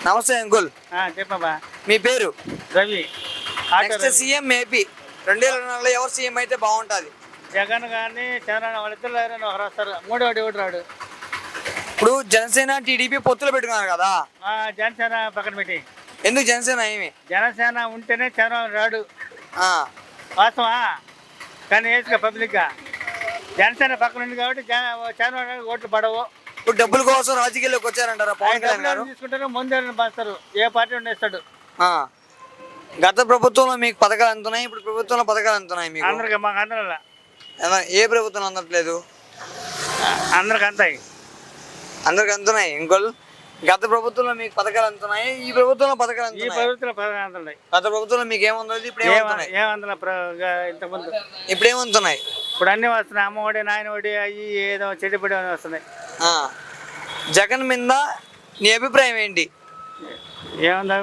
నమస్తే అంకుల్. చెప్పమ్మా. మీ పేరు? రవి. నెక్స్ట్ సీఎం ఏపీ 2024లో ఎవరు సీఎం అయితే బాగుంటుంది? జగన్ కానీ చంద్రబాబు వాళ్ళిద్దరు ఎవరైనా ఒకరు వస్తారు. మూడోడు ఒకటి రాడు. ఇప్పుడు జనసేన టీడీపీ పొత్తులు పెట్టుకున్నారు కదా, జనసేన పక్కన పెట్టి. ఎందుకు జనసేన ఏమి? జనసేన ఉంటేనే చంద్రబాబు రాడు. ఆ, వాస్తవా? కానీ వేసుక పబ్లిక్గా జనసేన పక్కన ఉంది కాబట్టి చంద్రబాబు ఓట్లు పడవు. ఇప్పుడు డబ్బుల కోసం రాజకీయాల్లోకి వచ్చారంటారా పవన్ కళ్యాణ్ గారు? తీసుకుంటారు, ముందే పంచుతారు. ఏ పార్టీ ఉండేస్తాడు. గత ప్రభుత్వంలో మీకు పథకాలు అందుతున్నాయి, ఇప్పుడు ప్రభుత్వంలో పథకాలు అందుతున్నాయి మీకు? అందరికి మాకు అందరూ. ఏ ప్రభుత్వం అందట్లేదు? అందరికి అంతాయి. అందరికి అందుతున్నాయి అంకుల్. గత ప్రభుత్వంలో మీకు పథకాలు అందుతున్నాయి, ఈ ప్రభుత్వంలో పథకాలు ఈ ప్రభుత్వంలో పథకాలు అందుతున్నాయి. గత ప్రభుత్వంలో మీకు ఏముంది? ఇప్పుడు ఏమందున్నా ఇంతకుముందు? ఇప్పుడు ఏమంటున్నాయి? ఇప్పుడు అన్నీ వస్తున్నాయి. అమ్మఒడి, నాయనఒడి, అవి ఏదో చెడ్డపడి వస్తున్నాయి. జగన్ మీద నీ అభిప్రాయం ఏంటి? ఏముందా